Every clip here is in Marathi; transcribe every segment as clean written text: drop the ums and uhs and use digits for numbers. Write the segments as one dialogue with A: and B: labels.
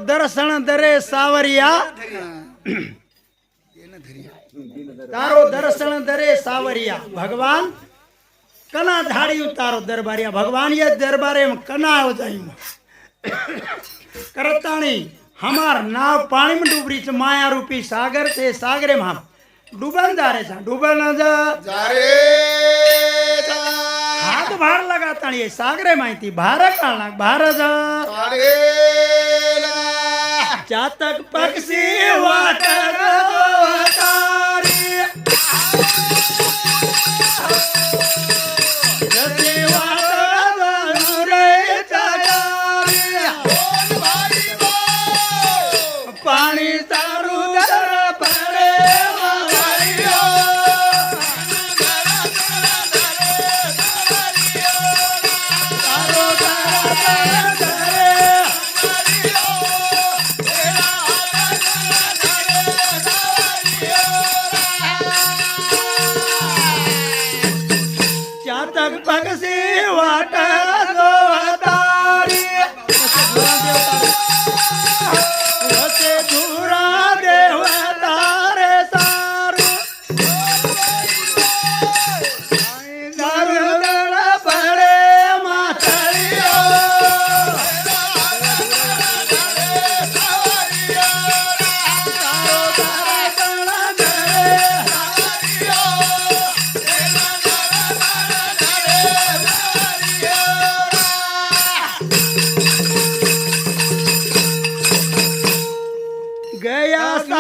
A: दर्शन दरे सावरिया तारो दर्शन दरे सावरिया भगवान कना धाड़ी तारो दरबारिया भगवान ये दरबारे में कना हो जाई करतानी हमार नाव पानी में डूबरी च माया रूपी सागर से सागरे में हम डूबन जा रहे डूबन जा रे हाथ भार लगाता ये सागरे माहिती भार काढला भार जा चातक पक्षी वाटर तारी पानी तारू दर पड़े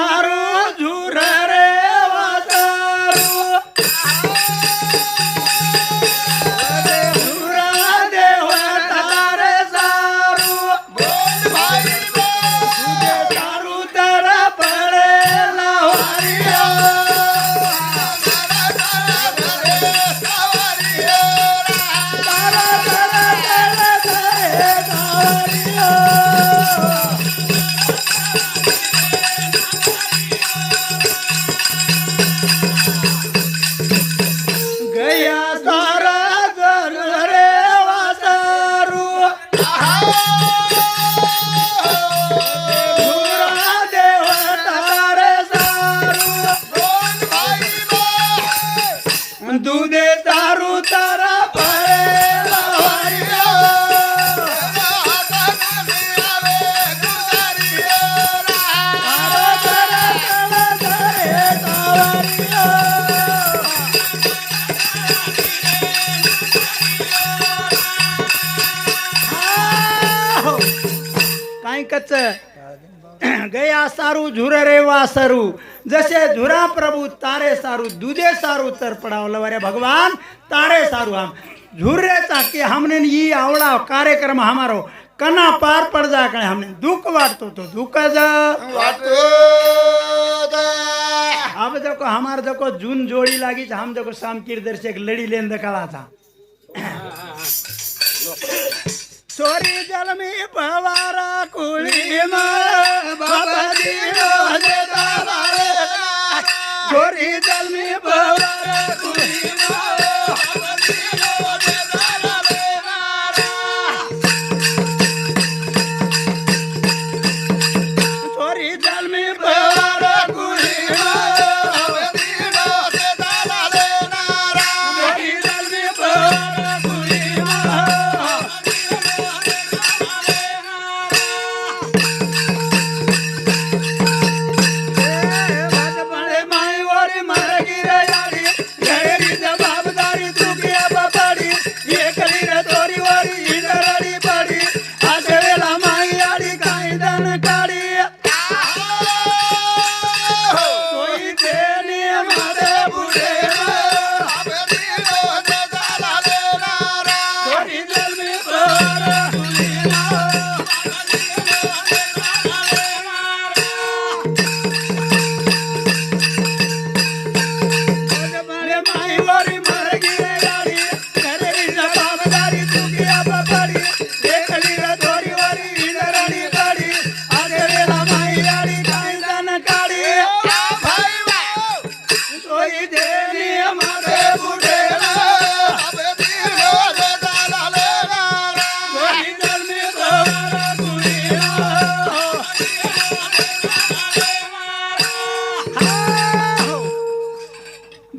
A: सारू झुर रे वासरू दूधे दारू तारा पळेला वारिया काय कच गया सारू झुर रे वासरू जसे झुरा प्रभु तारे सारू दूधे सारू तर पडावलं वरे भगवान तारे सारू हम झुर्रेचा की हमने ये आवड़ा कार्यक्रम हमारो कना पार पड़ जा कळे हमने दुख वाटतो तो दुख जा अब देखो हमार देखो जून जोड़ी लागी हम देखो शाम कीर्दर्शक लड़ी लेन दकाला था सोरी जल में पवारा कुली में बाबा दीनो देता लारे सोरी जल में पवारा कुली में बाबा दीनो देता लारे सोरी जल में पवारा कुली में बाबा दीनो देता लारे सोरी जल में पवारा कुली में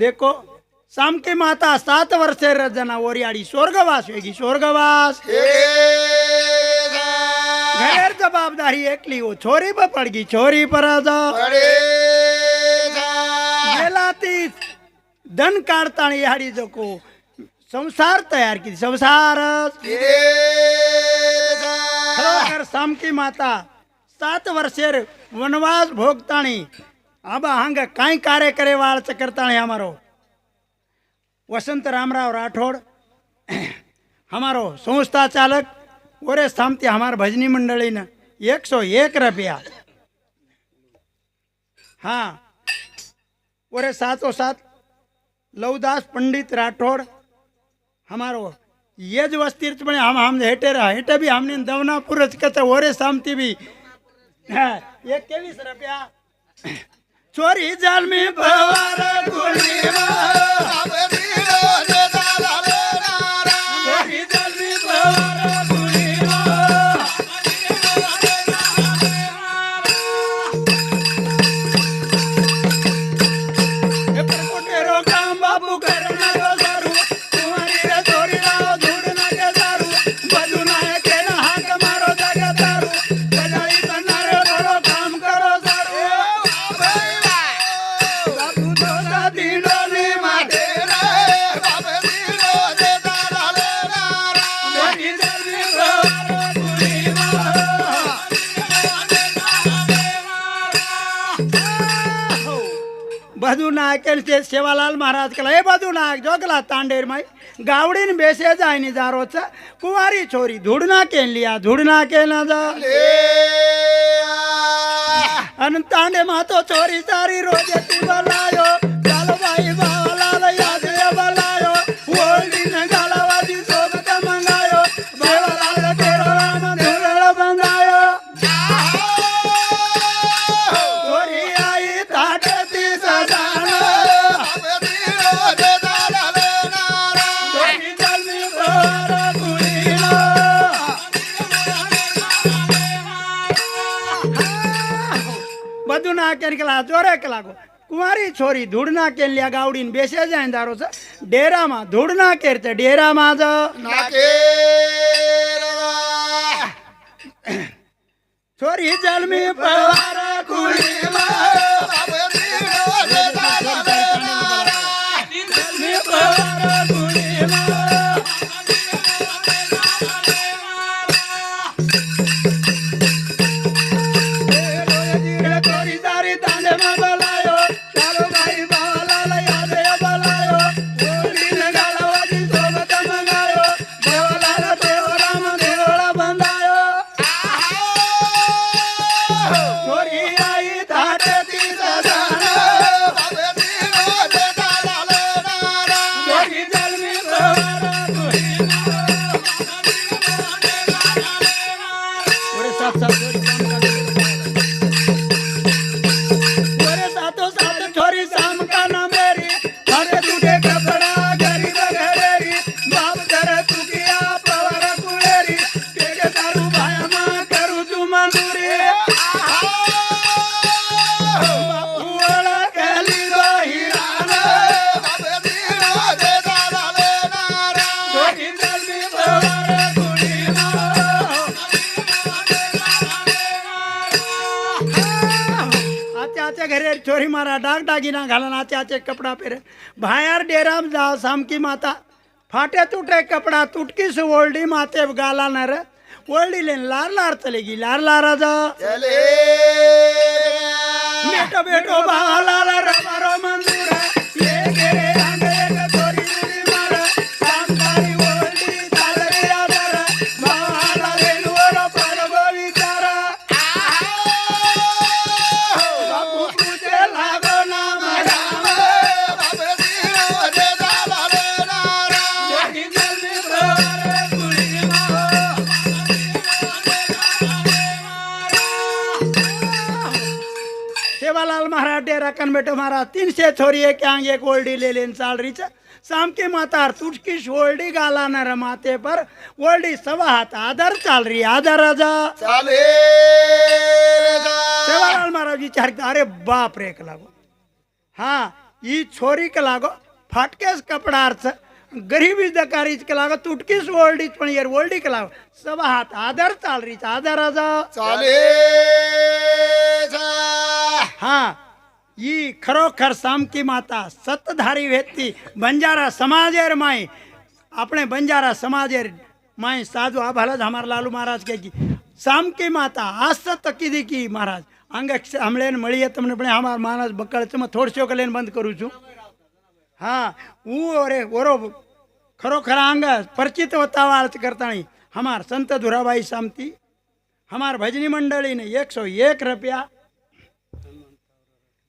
A: देखो शाम की माता 7 वर्षे रजना ओरियाड़ी स्वर्गवास होगी स्वर्गवास घर जवाबदारी एकली हो छोरी पर पड़ गई छोरी पर गेलाती धन काढता याडी जो को संसार तयार की संसार खरोखर शाम की माता 7 वर्षे वनवास भोगताणी अब हंग काई कार्य करे वाल चकरताणी हमारो वसंत रामराव राठौड़ हमारो संस्था चालक ओरे सामती हमार भजनी मंडली ने 101 रुपया हाँ ओरे साथों साथ लवदास पंडित राठौड़ हमारो ये जो वस्तीर्थ बने हम हेटे रहा हेटे भी हमने दवना पुरज कते ओरे सामती भी 21 रुपया चोरी जाल में पवारा कुली दिनों ने बधु नायक से सेवालाल महाराज कला ए बधु नायक जो कला तांडेर माई गावड़ीन बेसे जाय नि जारो छ कुंवारी छोरी धुड़ना के लिया धुड़ना के ना जा अन तांडे मा तो छोरी सारी रोजे ती बलायो चाल भाई बालाल याद बलायो ओली न गालावादी सोगत मंगायो बालाल तेरो राम धुरळ बंगायो छोरी आई ताटती सजाना छोरी जल्दी बार कुलीना બધું ના કે કલા જોરે કલાકો કુંવારી છોરી ધૂળના કે લ્યા ગાવડીને બેસે જાય દારો છે ડેરામાં ધૂળના કેર છે ડેરામાં જ છોરી જલમી પવાર કુલીમાં જલમી પવાર કુલીમાં घरे छोरी मारा डाग डागिना घालना आचे आचे कपड़ा पेरे भायार डेराम जा सामकी माता फाटे टूटे कपड़ा तुटकी से ओल्डी माते गाला न रे ओल्डी लेन लार लार चलेगी लार लारा जा चले बेटो बेटो बाला रबारो मंजूर ये गेरे आंगे के छोरी मुरी मारा सामकारी ओल्डी तालरी आदर बाला लेनुरो परगो विचारा सेवालाल महाराज डेरा कन बेटो महाराज 300 छोरी एक आंग एक ओल्डी ले लेन चाल रही छ शाम की माता तुटकी ओल्डी गाला न रमाते पर ओल्डी सवा हाथ आदर चाल रही आदर राजा चाले सेवालाल महाराज विचार अरे बाप रे के लागो हाँ ये छोरी के लागो फाटकेस कपड़ा छ गरीबी दकारी के लागो तुटकी ओल्डी पण यार ओल्डी के लागो सवा हाथ आदर चाल रही आदर राजा चाले हाँ ये खरोखर सामकी माता सतधारी व्यक्ति बंजारा समाजेर माई अपने बंजारा समाजेर माई साधु आभालज हमार लालू महाराज के सामकी माता आसत कीधी की महाराज अंग हमले मळीए तमने पण हमार महाराज बकळ चम थोडसो के लेन बंद करू छू हाँ वो अरे ओरो खरोखर अंग परिचित होता करताणी हमार संत धुराबाई सामती हमार भजनी मंडली ने 101 रुपया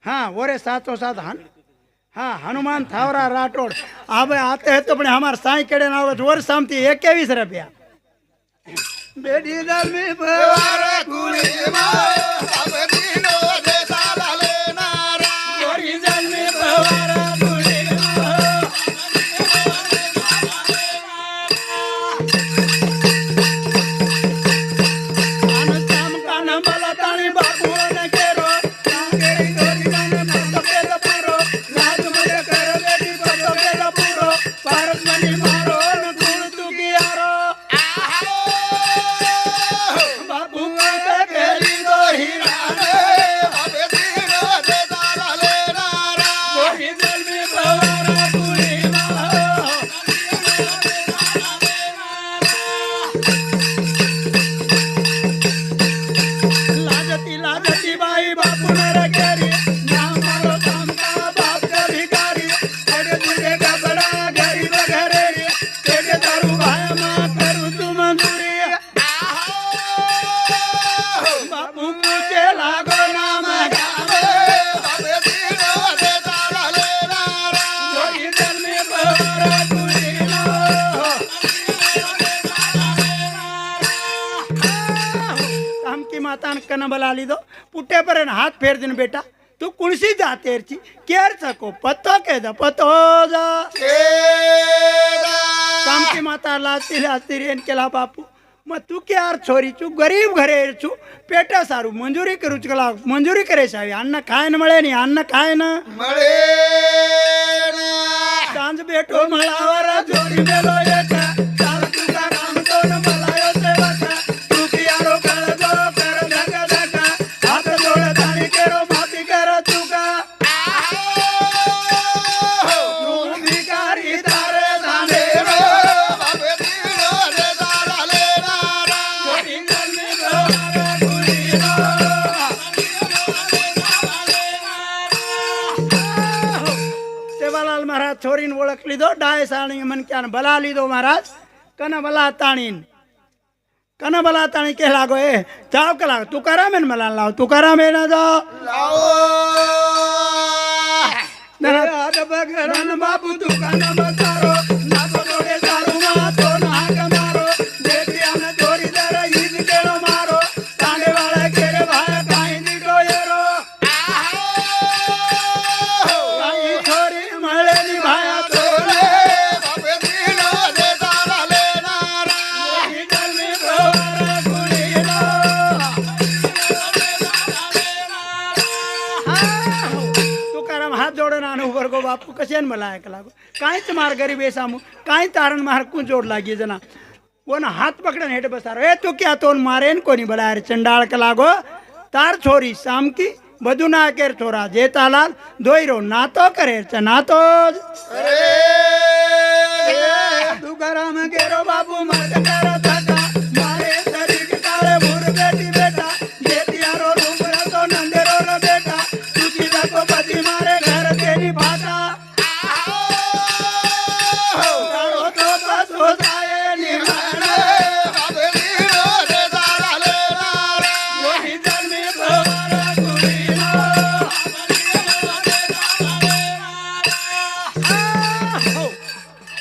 A: हाँ वोरे 707 हाँ हनुमान थावरा राठौड़ अब आते हैं तो अपने हमारे साई केड़े ना वर सामती 21 रुपया बेटी दमी पवार कुली अब दीनो दे साला लेना गोरी दमी पवार कुली अनुसाम का नंबर तानी बाबू ने केरो बाबू कन बला लीधो पुटे पर हाथ फेर दिन बेटा तू कुणसी जाते केर सको पतो के द पतो जा सामकी माता लाती लाती रेन केला बापू मग तू क्यार छोरी चू गरीब घरे छू पेटा सारू मंजुरी करू चला मंजुरी करे सावी अन्न खाय न मळे नहीं अन्न खाय न
B: मळे
A: सांज बेटो मळावर जोडी मेलो येता चाल तुका काम तो न मलायो सेवका तू कियारो काळ जो कर धका धका हात जोड ताणी केरो माफी कर तुका तू भिकारी दारे दाने रो
B: बाबे दीनो रे दाले नारा
A: छोरी गल्ली गोरा गुरी रो सेवालाल महाराज छोरीन ओळख लीधो डाय साणी मनक्यान बला लीधो महाराज कन बला ताणीन के लागो ए चाव के लागो तुकाराम एन मला लाव तुकाराम ए ना जाओ
B: लाओ
A: नराद बगरन बाबू दुकान बसारो नागो दोडे सारू मातो नाग मारो देखिया न चोरी दर ईद केलो मारो तांडे वाला केरे भाई काई दिगो येरो काई छोरी मळे नि भाया तोरे
B: बाबे दीनो रे दाले नारा
A: गल में गोरा गुली लो तुकाराम हात जोडून आणू वर्गो बापू कशेन मला ऐक लागो काहीच मार गरीब सामू काही तारण मार कु जोड लागी जना कोण हात पकडन हेठ बसारो ए तू क्या तोन मारेन कोणी बलायर चंडाळ का लागो तार छोरी सामकी બધું ના કેર છોરા જેતાલાલ દોયરો નાતો કરે છે નાતો
B: अरे
A: तुकाराम केरो बाबू मत कर थका मारे शरीर काळे भूर बेटी बेटा जेतियारो रूपरा तो नंदेरो रे बेटा तुझी जाको पति मारे घर तेरी फाटा तारो तो बस होताए निमाण
B: बाबे दीनो रे दाले नारा
A: वही जल में भवरा गुरीनो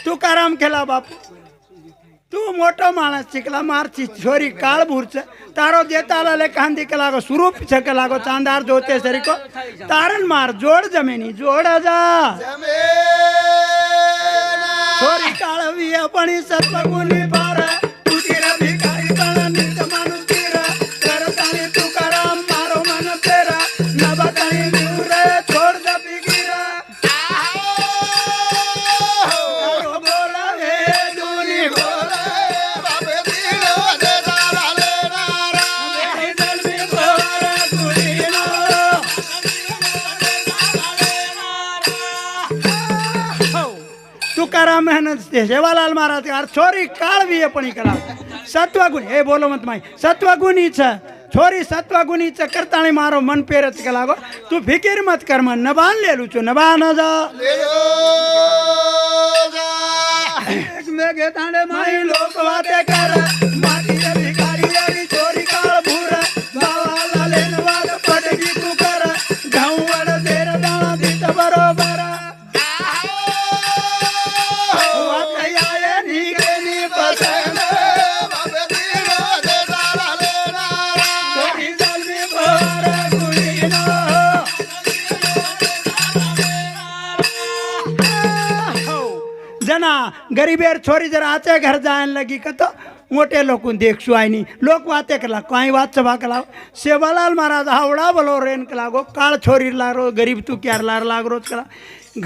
A: तुकाराम केला बापू तू मोठो माणस शिकला मारची छोरी काळ भूरच तारो जेताला ले कांदी के लागो स्वरूप छक लागो चांदार जोते सरी को तारण मार जोड़ जमीनी जोड़ जा छोरी काळ वी अपनी सत्वगुणी पार तुझी रे भिकारी पण नित माणूस तीर करतानी तुकाराम मारो मन तेरा नबतानी निवरे छोड़ द फिकीरा तारो बोला हे दुनी बोला
B: बाबे दीनो रे दाले नारा
A: वही जल में भवरा गुरीनो तुकाराम मेहनत सेवालाल महाराज यार छोरी काळ वी अपनी कला सत्वगुण हे बोलो मत माई सत्वगुणी छ छोरी सत्वगुणी च करताणी मारो मन पेरत के लागो तू फिकीर मत कर मन नबान ले लू चो नबान जा
B: ले लो जा
A: एक में गेतांडे माई लोक वाते कर माटी रे भिकारी रे छोरी काळ भूर बावाला लेन वाग पडगी तू कर गाऊ वड देर दाणा दित बरोबर वात आये निगे नि पसंद
B: बाबे दीनो रे दाले नारा
A: छोरी जल में भवरा गुरीनो जना गरीबेर छोरी जर आचे घर जायन लगी का तो मोटे लोक देखशू आयनी लोक वाते कला काही वात सभा कला सेवालाल महाराज हावडा बोलो रेन कला गो काळ छोरी लारो गरीब तू क्यार लार लाग रोज कला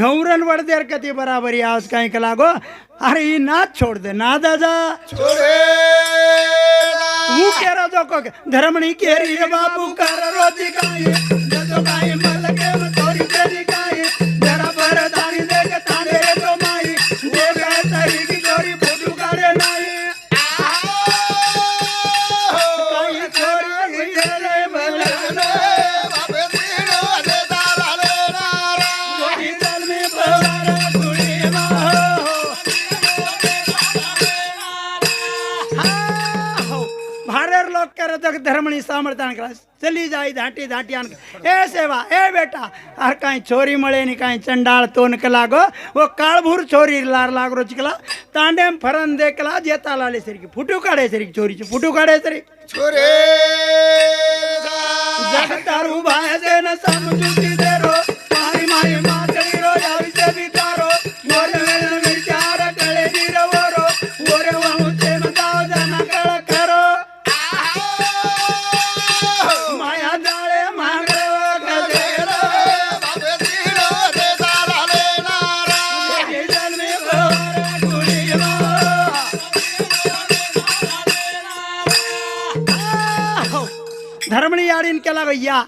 A: घौरन वडदेर कती बराबरी आवाज काही कला गो अरे ई नाच छोड़ दे ना दादा
B: छोड़े
A: वो कह रहा जो को धर्मणी केरी रे बाबू कर रोटी खाए जतो खाए मल के छोरी तेरी खाए जरा भर दानी दे के ताने रे तो माई दे गए तरी की छोरी फोटू काढ़े नाई काई छोरी रे बलनो
B: बाबे दीनो रे दाले नारा
A: छोरी दल में भवरा गुड़ी मा भारेर लोग करे तो धर्मणी सामर्थ्यान करा चली जाई धाटी धाटियान ए सेवा ए बेटा हर काई छोरी मळे नी काई चंडाळ तोन के लागो वो काळभूर छोरी लार लागरो चिकला तांडेम फरन देखला जेता लाले सरी फुटू काढे सरी छोरीची फुटू काढे सरी
B: छुरे
A: जगतारू भायजे न समजुती देरो मारी मारी मातळी रो याविचे बिचारो मोर वेळ विचार कळे दिरवरो ओरे वाहुचे न जाव जना कळ करो माया जाळे मागरे गदेरो
B: बाबे दिलो दे झाले नारा
A: जन्मे भोर कुळीलो धर्मणी याडीन केला गो या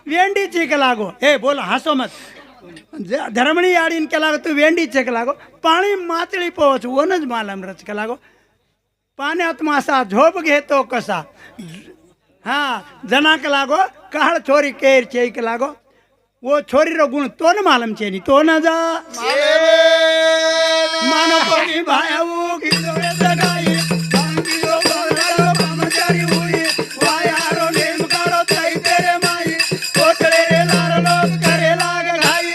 A: वेंडी चीक लागो हे बोल हसो मत धर्मणी याडीन केला गो तू वेंडी चीक लागो पाणी मातळी पोच वनच मालम रच केला गो पाण्यात मासा झोप घेतो कसा हा जनाक लागो काळ छोरी केर चेक लागो वो छोरी रो गुण तो न मालम चेनी तो न जा मानो कोणी भायाऊ किलोरे जगाई बांगिलो बोलालो ब्रह्मचारी हुई वायारो नेम काढो ताई तेरे माई कोटळे रे लार लोक करे लाग घाई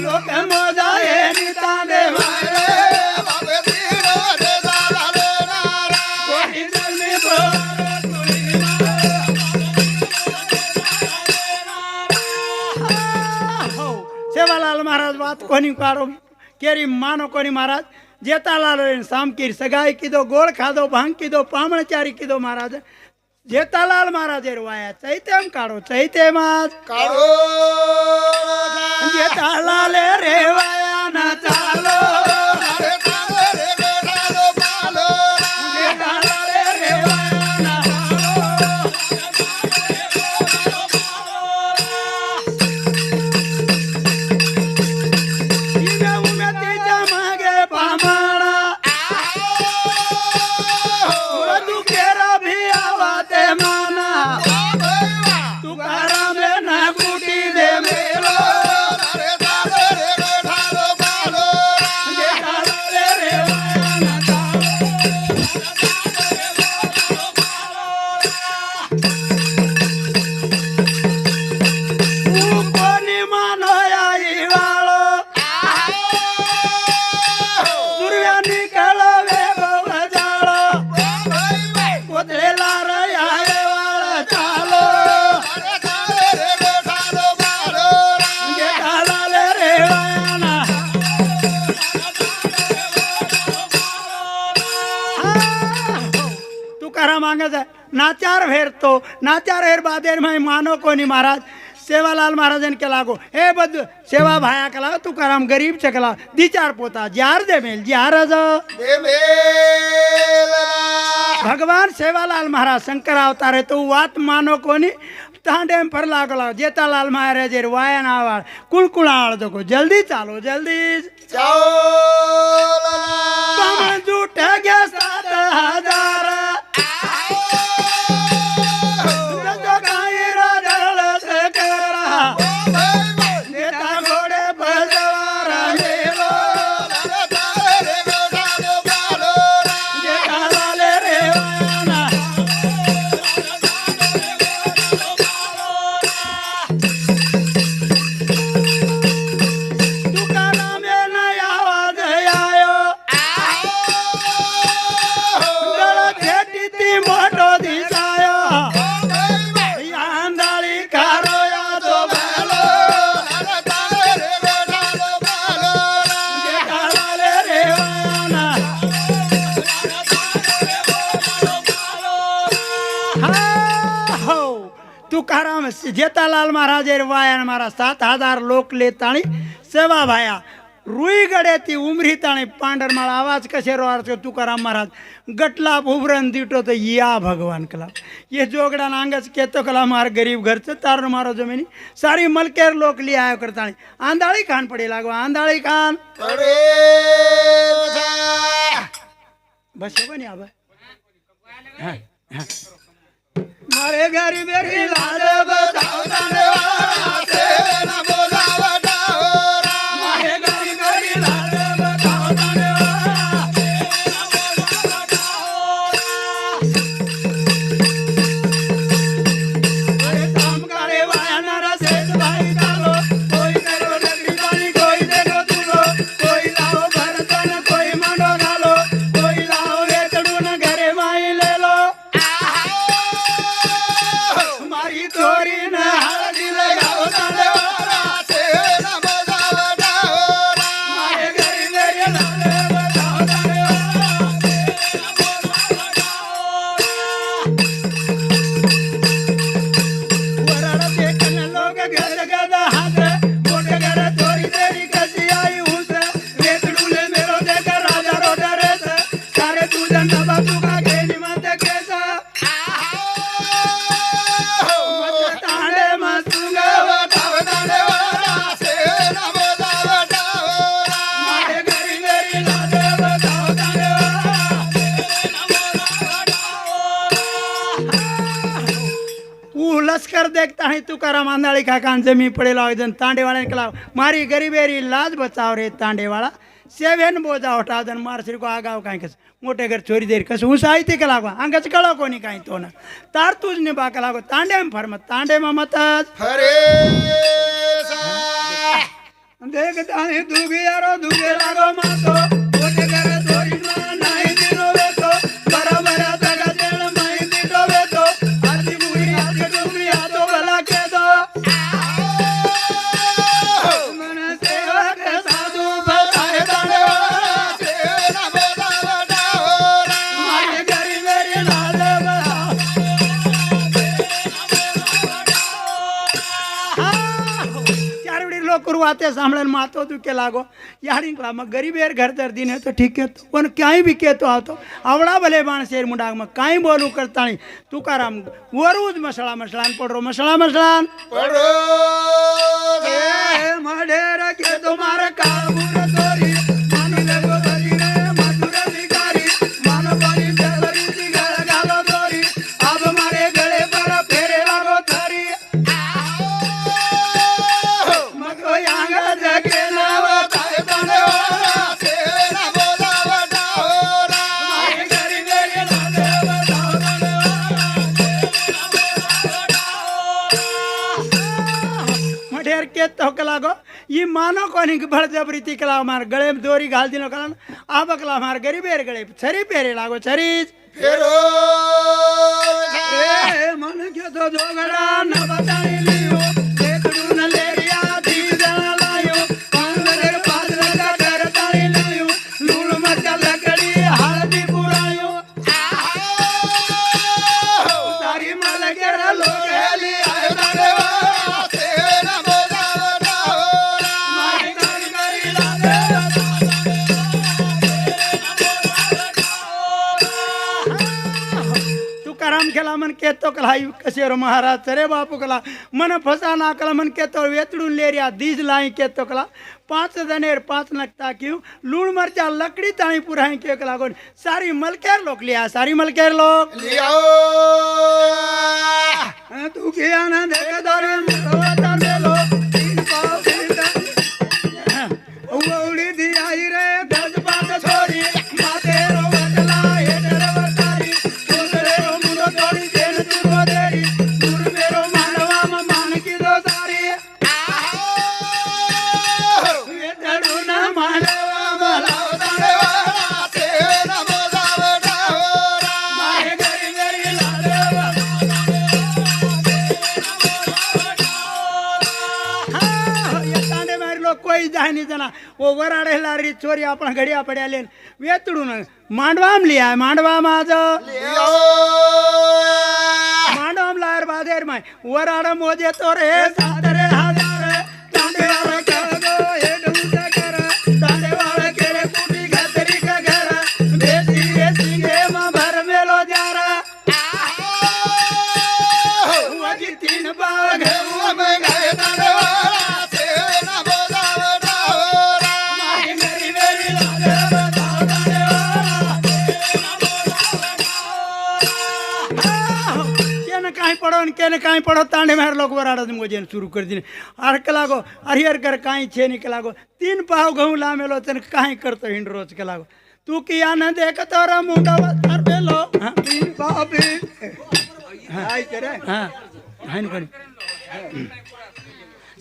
A: लोक मोजा हे नितांदे मारे
B: बाबे दिलो दे झाले नारा
A: कोणी जन्मी भोर तुळी सेवालाल महाराज बात कोणी काढो केरी मानो कोणी महाराज जेतालाल सामकीर सगाई किदो गोळ खादो भांग किदो पामणचारी किदो महाराज जेतालाल महाराज वाया चैतेम काढो चैते माज
B: काढो
A: जेतालाल रे वाया ना चालो
B: रे चालो रे बेठालो पालो
A: जेतालाल रे वाया ना चालो इमे उमे तिच्या मागे पामाळा तू केरा भी आवाते माना तुकाराम ना कुटी दे मेलो
B: रे चालो रे बेठालो पालो
A: जेतालाल रे वाया ना चालो तू कोणी मानो आई वाळो दुर्व्यानी कळो वेगो जाळो कोतळे लार याय वाळ चालो
B: रे चालो रे बेठालो पालो
A: जेतालाल रे वाया ना तुकाराम मागत नाचार फेरतो नाचार हेर बादेर माई मानो कोणी महाराज सेवालाल महाराजन के लागो हे बद सेवा भाया कला तुकाराम गरीब चकला दिचार पोता जार दे मेल जार
B: दे मेला
A: भगवान सेवालाल महाराज शंकर अवतार है तो वात मानो कोनी तांडेम पर लागला जेतालाल महाराज वाया नावाळ कुळकुळाळ देखो जल्दी चालो जल्दी
B: चाओला
A: पामण जूट गया 7,000 जजो काही राजळ से करा नेता घोडे बजवार मेलो
B: रे बेठालो पालो
A: जेतालाल रे वाया ना तुकाराम नया आवाज आयो गळ खेटी ती मोठो दिसायो आंधळी कारो यादो भालो
B: रे बेठालो पालो
A: जेतालाल रे वाया ना हो तुकाराम जेतालाल महाराज वाया महाराज 7,000 लोक लेताणी सेवा भाया रुई गडे ती उमरी ताणी पांढरमाळ आवाज कसे रो तुकाराम महाराज गटला उभरण दिटो तो या भगवान कला ये जोगडा नांगच केतो कला मार गरीब घरचं तारण मारो जमिनी सारी मलकेर लोक लिया आयो करताणी आंधळी खान पडे लागो आंधळी खान
B: पडे
A: बस बनी आबा मारे घरी बेरी लाज बताओ
B: वाला से ना बोलावटा हो
A: मारे घरी बेरी लाज बताओ अरे काम करे वाया नारा सेठ भाई डालो कोई करो नगरी पानी कोई देखो तुलो कोई लाओ भरतन कोई मांडो डालो कोई लाओ वेतड़ून घरे घर गदा हात मोठे घर थोडी तेरी कशी आई हुस वेतडुले मेरो देख राजा रोडा रेस सारे तुझा नबा तुका घेणी मत केस मत तांडे मस्तुंग
B: वटाव दांडेवाला सेन बोलावटावरा
A: माझे घरी घरी लादे बजाव तांडेवाला लश्कर देखता है तुकाराम आंधळी काकान जमी पडेला जन तांडेवाळा कला मारी गरीबेरी लाज बचाव रे तांडेवाळा सेवेन बोजा होता जन मार सिर को आगाव काय कस मोठे घर चोरी देर कस हूं साहित्य के लागो अंगच कळो कोणी काय तो ना तार तुझ ने बाका लागो तांडे में फरमत तांडे में मतज
B: फरेसा
A: देखता है दुगे यारो दुगे लागो मातो मोठे घर चोरी में नाही दिनो वेतो बराबर तगा देण माई दिनो वेतो आती बुरी आती डुंगरी आतो भला के दो मन सेवक साधु
B: वटाव दांडेवाला सेन बोलावटावरा
A: माझे घरी मेरी लाल चारवडी लोक रुवाते सांभळन मातो तू के लागो याडिंकला मग गरीबेर घर तर दिन तो ठीक है पण काही भी केतो आवतो आवडा भले बाण शेर मुंडा मग काही बोलू करताणी तुकाराम वरूज मसळा मसळान पडरो मसळा मसळान
B: पडो
A: ए मढेर के तुम्हार काबूर तोरी मानु लगो घरी रे मधुर भिकारी मानो पानी देवरी ती गळ घालो तोरी अब मारे गळे पर फेरे लागो तरी मग यांग जगे नाव
B: वटाव दांडेवाला सेन बोलावटावरा
A: माझे घरी मेरी लादे बजाव मढेर के तो लागो ई मानो कोनी बळजबरी ती कला मार गळे में दोरी घाल दिनो कला अब कला मार गरीबेर गळे छरी पेरे लागो छरीज ए मन के तो जोगड़ा न बताई लियो देखडू न लेरिया दी जला लायो पांदर पादर का कर ताई लियो लूण मरचा लकड़ी हल्दी पुरायो तारी मल गेरा लोग हेली आयो
B: दांडेवाला सेन बोलावटावरा
A: मारी गरी गरी लागे तुकाराम केला मन केतो कलाई कसेरो महाराज चरे बापू कला मन फसाना कला मन केतो वेतडून लेरिया दीज लाई केतो कला 5 जनेर 5 नकता क्यों लूण मरचा लकड़ी ताई पुराई के कला गोन सारी मलकेर लोक लिया सारी मलकेर लोक
B: लियाओ
A: तू के आनंद देख दरे मरवाता मेलो तीन पाव सीता उड़ी दी आई रे गज बात छोड़ी माते रो वटला हे डरवतारी दूसरे रो मुंडो तोड़ी देन तुरो देरी दूर मेरो मानवा म मान की दो सारी ये डरू ना मानवा
B: वटाव दांडेवाला सेन बोलावटावरा
A: मारे गरी गरी लाले ये तांडे मारी लोग कोई जाय नहीं जना वो वराडे लारी चोरी अपना घडिया पड्या लेन वेतडून मांडवाम लिया मांडवा माझ
B: लियाओ
A: मांडवाम लार बादेर माय वराड मोजे तो रे सादरे हजार तांडे वाला कर दो हे डुंसा कर तांडे वाला केरे कुटी घतरी का घर बेसी बेसी गे मा भर मेलो जारा वजी तीन बाग
B: में गए दांडेवाला सेन बोलावटावरा
A: मारी मेरी मेरी लागे बताओ तांडेवाला केन काही पडो न केन काही पडो तांडे मार लोक वराडा मोजे सुरू कर दिने अरक लागो हरिहर कर काही छे निक लागो 3 पाव गहू लामेलो तन काही करतो हिंड रोज के लागो तू की आनंद एक तोरा मुंडा तर बेलो 3 पाव भी हाय करे हां हाइन कोणी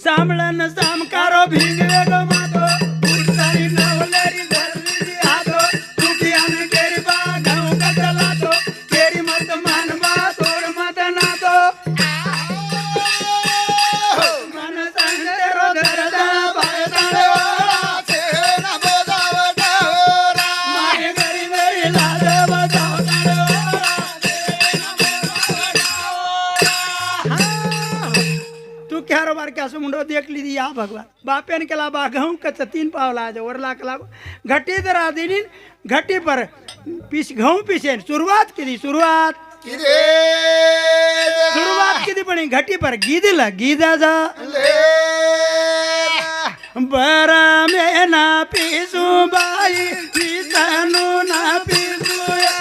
A: सामळन सामकारो भिंगवे गो मातो उडतानी नवलेरी धरली हातो तू की आनंद केरी बा गहू का चलातो केरी मत मानवा तोड मत नातो मन संगे रो धरदा बाय
B: दांडेवाला सेन बोलावटावरा
A: मारे गरी मेरी लाले बजाओ तांडेवाला तू क्यारो बार क्या मुंडो देख ली या भगवान बापेन केला बा गहूं कच 3 पावला जो वरला केला घटी दरा दिनी घटी पर पीस गहूं पीसे सुरुवात की सुरुवात किती पण घटी पर गीदला गीदा जा बरा में ना पीसू बाई पीसनु ना पीसूया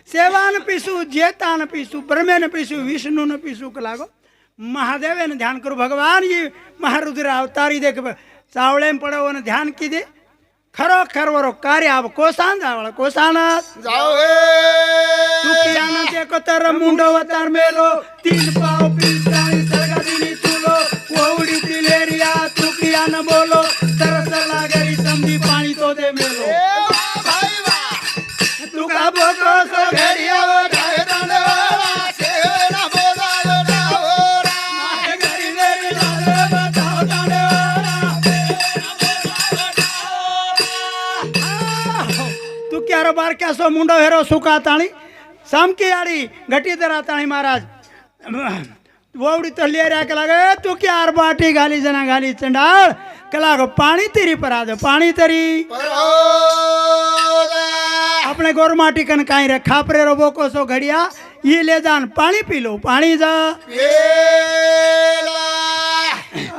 A: सेवान पीसू जेतान पीसू ब्रह्मेन पीसू विष्णु न पीसू लागो महादेव ने ध्यान करो भगवान ये महारुद्र अवतारी देख चावळे पड़ो ने ध्यान की दे खरो खरवरो कार्य अब कोसान जावळ कोसान
B: जाओ
A: तू कियान देखो तर मुंडो अवतार मेलो 3 पाव पीसाई सरगा दिनी तुलो कोवडी तिलेरिया तू कियान बोलो तरस लागरी समधी पाणी तो दे मेलो तू का बोको सो घरिया ढाय दंडवाला सेना बोलायो डावरा मारे घरी मेरी लाल बताओ दंडवाला तू क्या रो बार क्या सो मुंडो हेरो सुका ताणी सामकी आड़ी घटी दरा ताणी महाराज वोवडी तो लेरिया के लागे तू क्या आर बाटी गाली जना गाली चंडाल कलागो पानी तेरी परा दे पानी तेरी अपने गोर माटी कन काई रे खापरे रो बोको सो घड़िया ये ले जान पानी पी लो पानी जा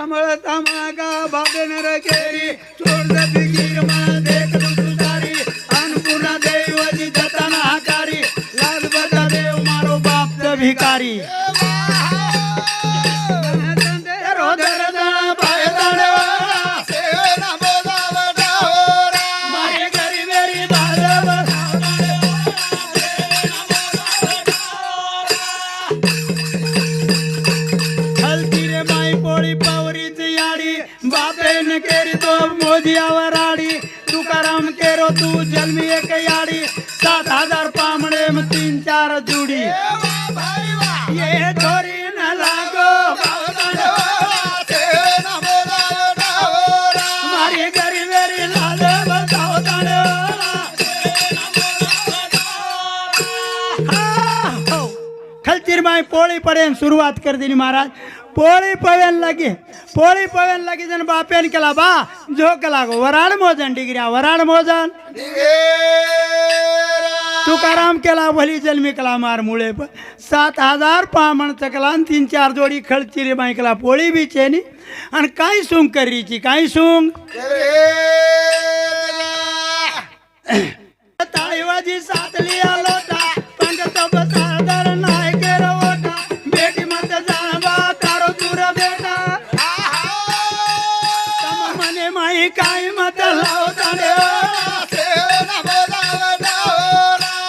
A: अमल तमागा बाबे ने रे केरी छोड़ दे बिगिर मा देख सुधारी अन्नपूर्णा देव जी जतना हकारी लाल बता देव मारो बाप ते भिकारी तुकाराम केरो तू जन्मी एक याड़ी 7,000 पामड़े में 3-4 जुड़ी ये छोरी न लागो मारी गरी मेरी लाल बताओ खलचीर माई पोली पड़े शुरुआत कर दी महाराज पोली पवन लगी जन बापेन केला बा जो कला गो वराड मोजन डिग्रिया वराड मोजन तुकाराम केला भली जन्मी कला मार मुळे 7,000 पामण चकला 3-4 जोडी खळचिरी बाई केला पोळी बीचेनी आणि काय सुंग करीची काय सुंग ताईवाजी सातली आलोटा पंगत बसादर नाय केरो ओटा बेटी मत जाणबा तारो दूर बेटा तम मने माई काय मत लावता रे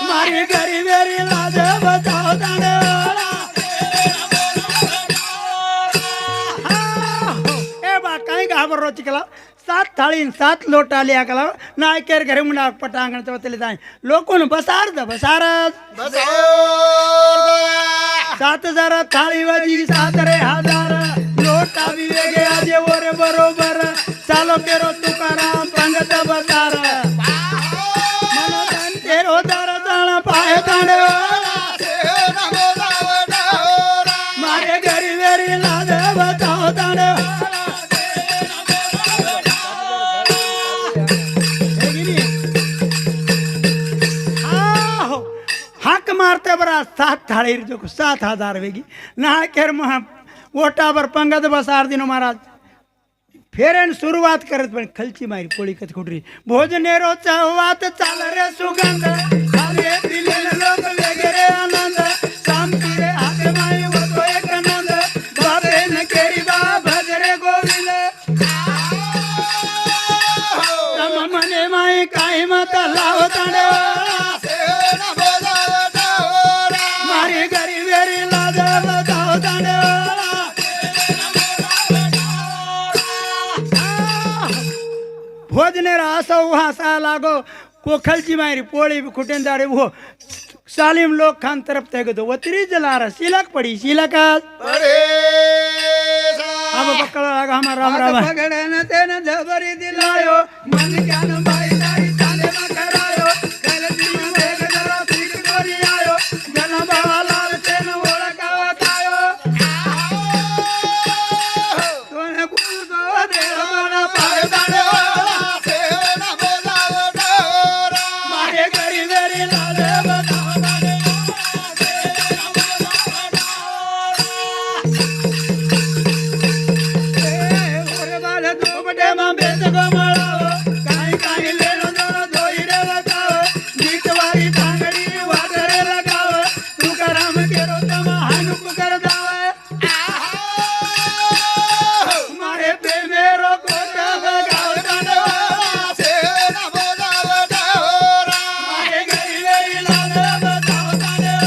A: मारी घरी मेरी लाज बचावता रे ए बा काय घाबरो चिकला 7 थाळी 7 लोटा लिया कला नायकेर घरी मुंडा पटांगण चवतले जाय लोकोन बसार द बसार 7,000 थाळी वाजी 7 रे हजार लोटा बी वेगे आजे वर बरोबर चालो केरो तुकाराम पंगत बसार मनोधन तेरो दर दाण पाय दांड मारे घरी वेरी लाज बताओ दांड हाक मारते बरा 7 थाळी जो 7,000 वेगी ना केर महा ओटावर पंगत बसार दिनो महाराज फेरेन सुरुवात करत पण खलची मारी पोळी कथ कुठरी भोजनेरो चवात चाल रे सुगंध खाले पिले लोक वगैरे आनंद शांती रे हात माई होतो एक आनंद बाबे न केरी बा भजरे गोविंद तम मने माई काही मत लावतांडे मारी घरी वेरी लाज बताओ तांडे भोजनेरा असो उहासा लागो कोखलची मारी पोळी खुटेन दाडे वो सालिम लोग खान तरफ तेगो वतरी जलार सिलक पड़ी सिलक अब पकड़ लगा हमारा राम राम पकड़न तेन जबरी दिलायो मन ज्ञान भाई दाई चाले मकरायो गलती में देख जरा ठीक कोरी आयो जन बालाल तेन ओळखावा कायो तोने कुदो देव मना पाय दाडे मारे घरी वेरी लाल बताओ दाडे ओरे बाल दोबडे मा बेज गो मळावो काही काही लेनो दोनो धोई रे बताओ नीटवारी भांगडी वाटरे लगाव तुकाराम केरो तमा हानुक कर दाव मारे प्रेमेरो कोटा बगाव दाडो मारे घरी वेरी लाल बताओ दाडो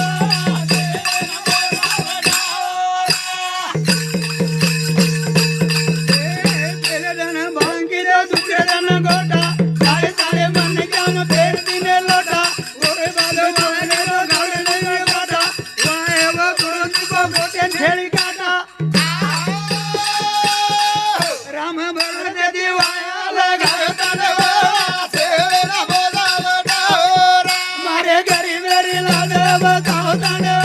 A: पहले जन भांगी दे दूसरे जन गोटा सारे सारे मन ज्ञान फेर दिने लोटा ओरे बालो माने रो गावड़े नहीं काटा वाए वो तुरंत को गोटे ठेली काटा राम भर दे दिवाया लगावे तांडव मारे घरी मेरी लाज बताओ तांडव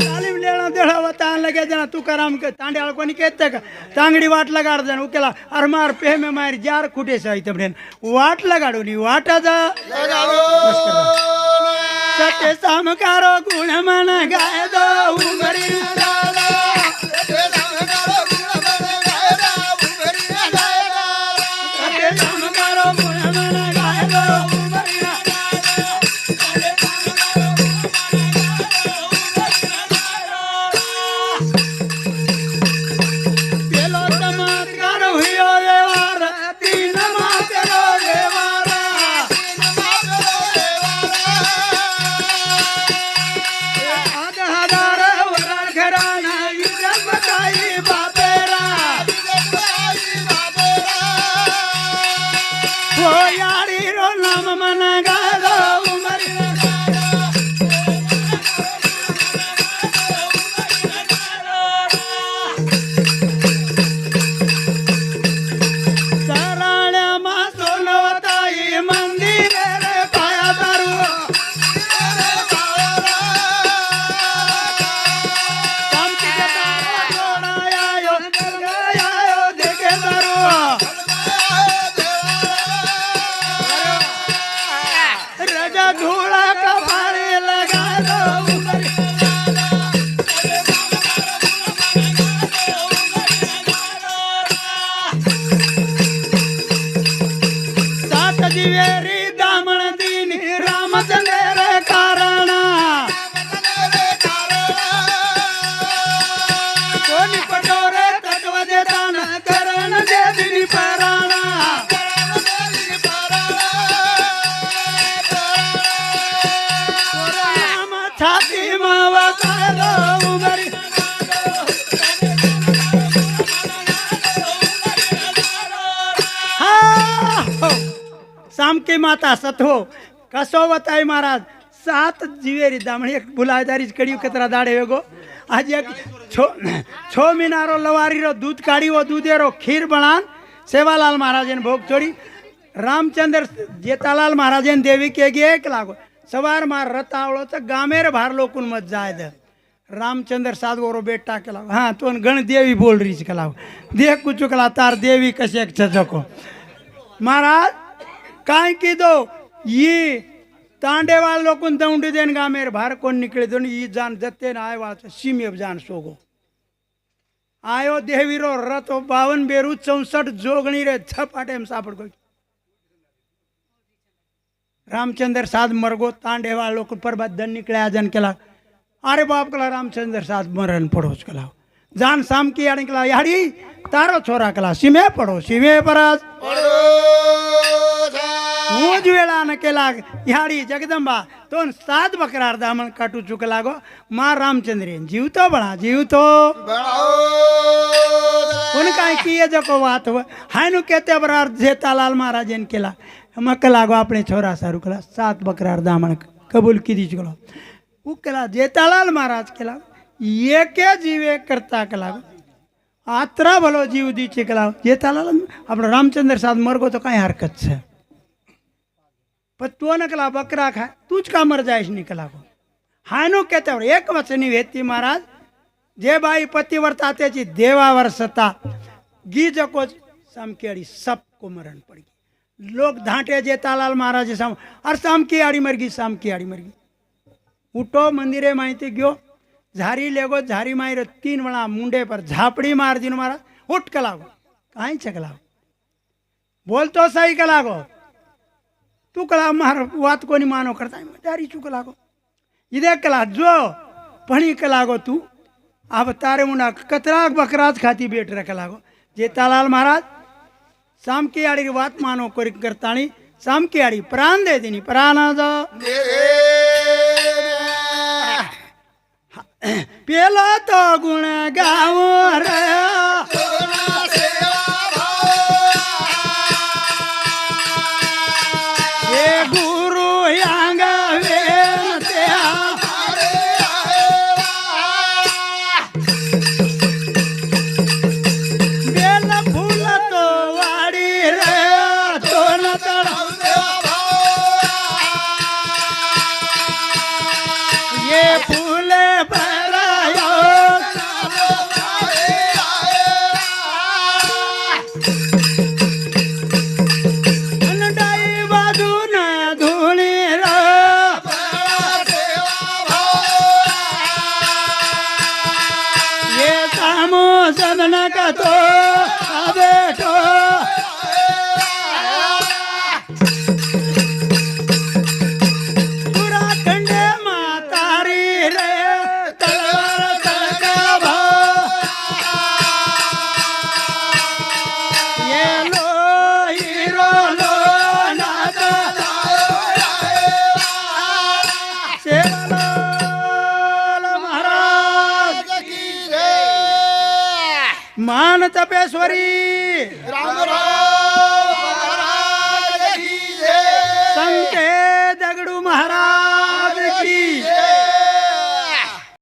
A: तालीम लेना देड़ा बतान लगे जना तुकाराम के तांड्याल कोनी कहते का तांगड़ी वाट लगाड़ जन उकेला अरमार पे में मारी जार खुटे सही तबडेन वाट लगाड़ो नी वाटा जा सत्य सामकारो गुण मन गाय दो उमरी दादा सत्य सामकारो गुण मन गाय दो उमरी पेलो चमत्कार हुयो रे वार तीन मातेरो रे वारा आध हजार वरार घराना युजन बताई बापेरा हो यारी रो नाम मन गादो उमरी सराण्या मा सोनवताई मंदिर रे पाया दारू शांति के तारा जोड़ायो गयायो देखे दारू रजा धूला कपारे लगा दो उमरी सात दिवेरी दामण दीनी रामचंद्र रे कारणा कोणी पटोरे तत्व देताना करण दे दिनी पराणा राम छाती मावा कालो उमरी शाम की माता सतो कसो बताई महाराज 7 जीवेरी दामणी एक बुलादारी कड़ी कतरा दाड़े वेगो आज एक छो मीनारो लवारी रो दूध काढ़ी वो दूधेरो खीर बनान सेवालाल महाराज ने भोग छोड़ी रामचंद्र जेतालाल महाराज ने देवी के गे एक लागो सवार मार रथ आवड़ो तो गामेर भार लोकुन मत जाए दे रामचंद्र साधवरो बेटा के लाओ हाँ तो गण देवी बोल रही के लाओ देख कुछ कला तार देवी कसे छको महाराज काई की दो ये तांडे वाल लोकुन दौंडी देन गामेर भार कौन निकले दो ये जान जते न आए वाला सीमे जान सोगो आयो देवी रो रथ 52 बेरू 64 जोगणी रे छपाटे में सापड़ गई रामचंद्र साध मरगो तांडे वाल लोग पर बदन निकले आजन के ला अरे बाप कला रामचंद्र साध मरण पड़ोस कला जान शाम की यानी कला यारी तारो छोरा कला सीमे पड़ो सीमे पराज ऊज वेला न केला यारी जगदंबा तो 7 बकरार दामन काटू चुक लागो मां रामचंद्र जीव तो बड़ा जीव तो उनका किए जको बात हो हायनु कहते बरार जेतालाल महाराज ने केला मक लागो अपने छोरा सारू कला 7 बकरार दामन कबूल की दी चुकलो वो कला जेतालाल महाराज केला ये के जीवे करता कला आत्रा भलो जीव दी चिकला जेतालाल अपना रामचंद्र साथ मरगो तो कई हरकत है पर तो न कला बकरा खाए तुझ का मर जाए निकला को हानो कहते हो एक वचनी वेती महाराज जे बाई पतिव्रता तेची देवावर सता गी जको समकेड़ी सबको मरण पड़ गई लोग धांटे जेतालाल महाराज साम और शाम की आड़ी मर गई शाम की आड़ी मर गई उठो मंदिरे माहिती गयो झारी लेगो झारी मारी 3 वणा मुंडे पर झापड़ी मार दी महाराज उठ कलागो कहीं चकलागो बोल तो सही कलागो तू कला मार बात को नहीं मानो करता डारी चू कलागो इधे कला जो पढ़ी कलागो तू अब तारे मुंडा कतराक बकराज खाती बेट रख लागो जेतालाल महाराज शाम की आड़ी की बात मानो करतानी शाम की आड़ी प्राण दे देनी प्राण दो पेलो तो गुण गाँव रे ये गुरु यांग वेन त्या बेल फूल तो वाड़ी रे तो न ये फूले भरायो डाई बाजू न धूली रो ये सामो सदन का तो बेटो मान तपेश्वरी
B: राम राम